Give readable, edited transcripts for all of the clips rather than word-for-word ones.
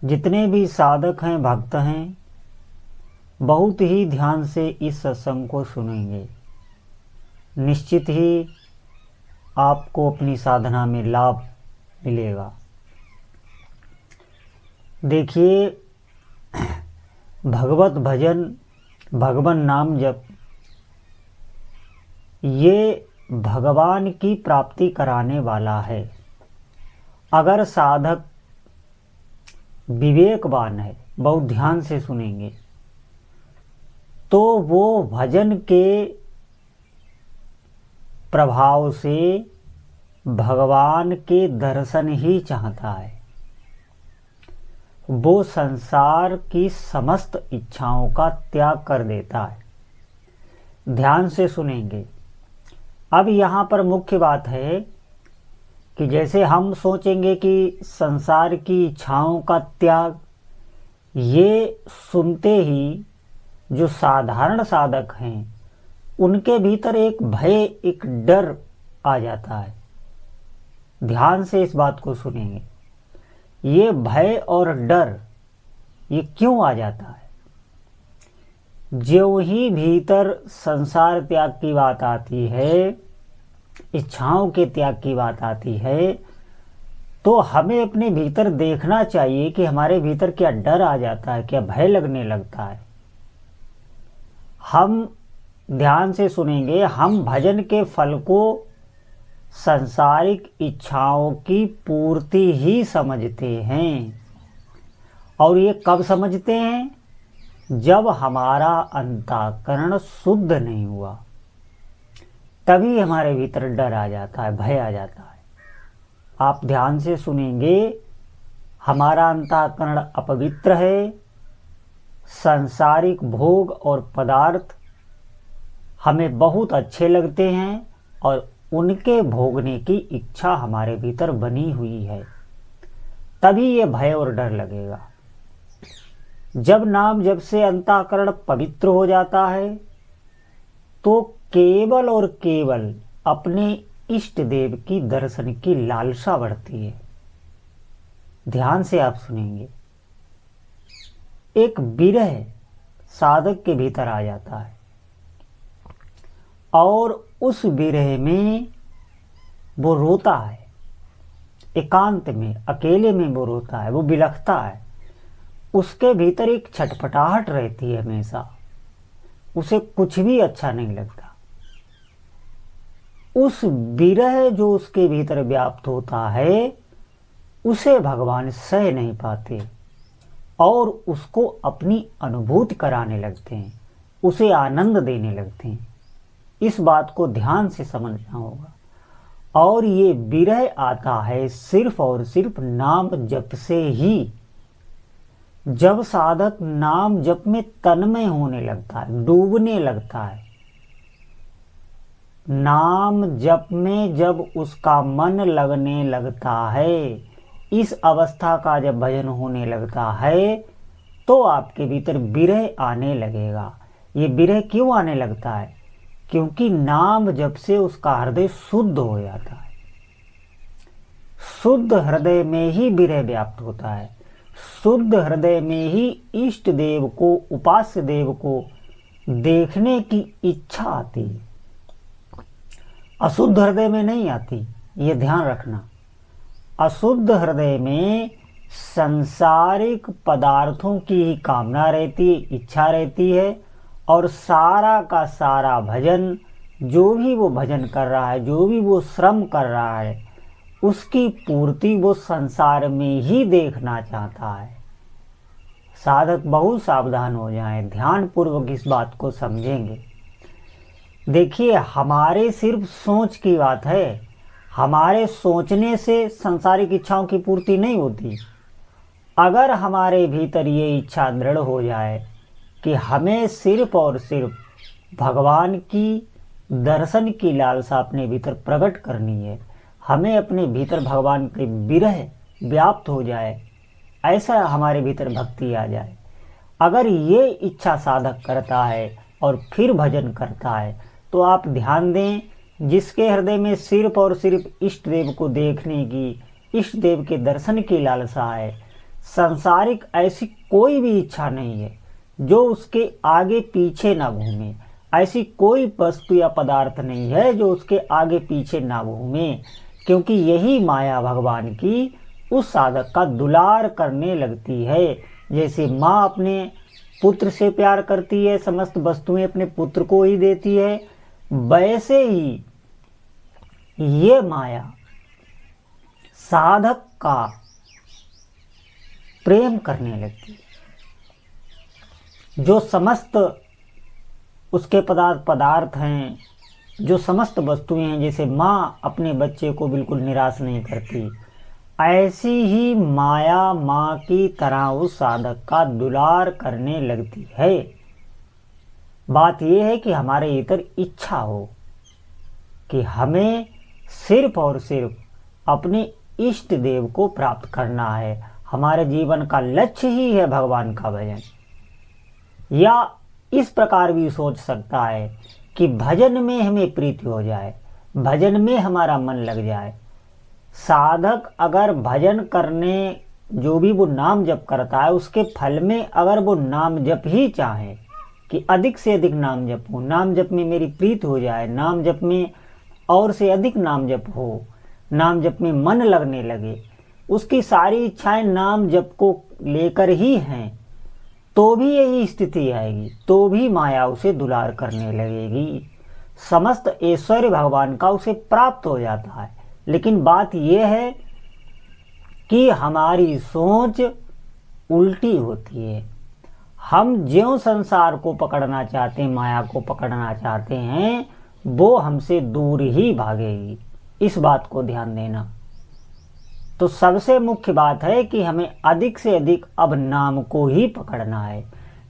जितने भी साधक हैं, भक्त हैं, बहुत ही ध्यान से इस सत्संग को सुनेंगे। निश्चित ही आपको अपनी साधना में लाभ मिलेगा। देखिए, भगवत भजन, भगवान नाम जप, ये भगवान की प्राप्ति कराने वाला है। अगर साधक विवेकवान है, बहुत ध्यान से सुनेंगे, तो वो भजन के प्रभाव से भगवान के दर्शन ही चाहता है। वो संसार की समस्त इच्छाओं का त्याग कर देता है। ध्यान से सुनेंगे। अब यहाँ पर मुख्य बात है कि जैसे हम सोचेंगे कि संसार की इच्छाओं का त्याग, ये सुनते ही जो साधारण साधक हैं उनके भीतर एक भय, एक डर आ जाता है। ध्यान से इस बात को सुनेंगे। ये भय और डर ये क्यों आ जाता है? ज्यों ही भीतर संसार त्याग की बात आती है, इच्छाओं के त्याग की बात आती है, तो हमें अपने भीतर देखना चाहिए कि हमारे भीतर क्या डर आ जाता है, क्या भय लगने लगता है। हम ध्यान से सुनेंगे। हम भजन के फल को सांसारिक इच्छाओं की पूर्ति ही समझते हैं। और ये कब समझते हैं? जब हमारा अंतःकरण शुद्ध नहीं हुआ, तभी हमारे भीतर डर आ जाता है, भय आ जाता है। आप ध्यान से सुनेंगे। हमारा अंतःकरण अपवित्र है। सांसारिक भोग और पदार्थ हमें बहुत अच्छे लगते हैं और उनके भोगने की इच्छा हमारे भीतर बनी हुई है, तभी ये भय और डर लगेगा। जब नाम जब से अंतःकरण पवित्र हो जाता है, तो केवल और केवल अपने इष्ट देव की दर्शन की लालसा बढ़ती है। ध्यान से आप सुनेंगे। एक विरह साधक के भीतर आ जाता है और उस विरह में वो रोता है। एकांत में, अकेले में वो रोता है, वो बिलखता है। उसके भीतर एक छटपटाहट रहती है हमेशा। उसे कुछ भी अच्छा नहीं लगता। उस विरह जो उसके भीतर व्याप्त होता है, उसे भगवान सह नहीं पाते और उसको अपनी अनुभूति कराने लगते हैं, उसे आनंद देने लगते हैं। इस बात को ध्यान से समझना होगा। और ये विरह आता है सिर्फ और सिर्फ नाम जप से ही। जब साधक नाम जप में तन्मय होने लगता है, डूबने लगता है, नाम जप में जब उसका मन लगने लगता है, इस अवस्था का जब भजन होने लगता है, तो आपके भीतर विरह आने लगेगा। ये विरह क्यों आने लगता है? क्योंकि नाम जप से उसका हृदय शुद्ध हो जाता है। शुद्ध हृदय में ही विरह व्याप्त होता है। शुद्ध हृदय में ही इष्ट देव को, उपास्य देव को देखने की इच्छा आती है। अशुद्ध हृदय में नहीं आती, ये ध्यान रखना। अशुद्ध हृदय में संसारिक पदार्थों की ही कामना रहती है, इच्छा रहती है, और सारा का सारा भजन, जो भी वो भजन कर रहा है, जो भी वो श्रम कर रहा है, उसकी पूर्ति वो संसार में ही देखना चाहता है। साधक बहुत सावधान हो जाएं, ध्यान पूर्वक इस बात को समझेंगे। देखिए, हमारे सिर्फ सोच की बात है। हमारे सोचने से संसारिक इच्छाओं की पूर्ति नहीं होती। अगर हमारे भीतर ये इच्छा दृढ़ हो जाए कि हमें सिर्फ और सिर्फ भगवान की दर्शन की लालसा अपने भीतर प्रकट करनी है, हमें अपने भीतर भगवान के विरह व्याप्त हो जाए, ऐसा हमारे भीतर भक्ति आ जाए, अगर ये इच्छा साधक करता है और फिर भजन करता है, तो आप ध्यान दें, जिसके हृदय में सिर्फ और सिर्फ इष्ट देव को देखने की, इष्ट देव के दर्शन की लालसा है, संसारिक ऐसी कोई भी इच्छा नहीं है जो उसके आगे पीछे ना घूमे। ऐसी कोई वस्तु या पदार्थ नहीं है जो उसके आगे पीछे ना घूमे, क्योंकि यही माया भगवान की उस साधक का दुलार करने लगती है। जैसे माँ अपने पुत्र से प्यार करती है, समस्त वस्तुएं अपने पुत्र को ही देती है, वैसे ही ये माया साधक का प्रेम करने लगती है। जो समस्त उसके पदार्थ हैं, जो समस्त वस्तुएं हैं, जैसे माँ अपने बच्चे को बिल्कुल निराश नहीं करती, ऐसी ही माया माँ की तरह उस साधक का दुलार करने लगती है। बात यह है कि हमारे भीतर इच्छा हो कि हमें सिर्फ और सिर्फ अपने इष्ट देव को प्राप्त करना है। हमारे जीवन का लक्ष्य ही है भगवान का भजन। या इस प्रकार भी सोच सकता है कि भजन में हमें प्रीति हो जाए, भजन में हमारा मन लग जाए। साधक अगर भजन करने जो भी वो नाम जप करता है, उसके फल में अगर वो नाम जप ही चाहे कि अधिक से अधिक नाम जप हो, नाम जप में मेरी प्रीत हो जाए, नाम जप में और से अधिक नाम जप हो, नाम जप में मन लगने लगे, उसकी सारी इच्छाएं नाम जप को लेकर ही हैं, तो भी यही स्थिति आएगी, तो भी माया उसे दुलार करने लगेगी। समस्त ऐश्वर्य भगवान का उसे प्राप्त हो जाता है। लेकिन बात यह है कि हमारी सोच उल्टी होती है। हम ज्यों संसार को पकड़ना चाहते हैं, माया को पकड़ना चाहते हैं, वो हमसे दूर ही भागेगी। इस बात को ध्यान देना। तो सबसे मुख्य बात है कि हमें अधिक से अधिक अब नाम को ही पकड़ना है,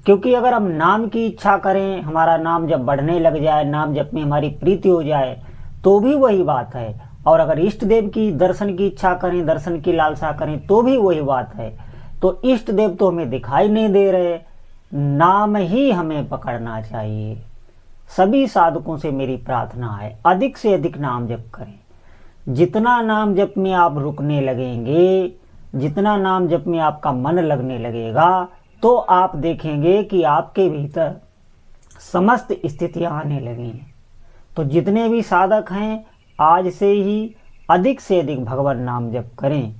क्योंकि अगर हम नाम की इच्छा करें, हमारा नाम जब बढ़ने लग जाए, नाम जप में हमारी प्रीति हो जाए, तो भी वही बात है। और अगर इष्ट देव की दर्शन की इच्छा करें, दर्शन की लालसा करें, तो भी वही बात है। तो इष्ट देव तो हमें दिखाई नहीं दे रहे, नाम ही हमें पकड़ना चाहिए। सभी साधकों से मेरी प्रार्थना है, अधिक से अधिक नाम जप करें। जितना नाम जप में आप रुकने लगेंगे, जितना नाम जप में आपका मन लगने लगेगा, तो आप देखेंगे कि आपके भीतर समस्त स्थितियां आने लगेंगी। तो जितने भी साधक हैं, आज से ही अधिक से अधिक भगवान नाम जप करें,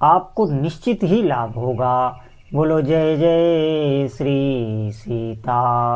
आपको निश्चित ही लाभ होगा। बोलो जय जय श्री सीताराम।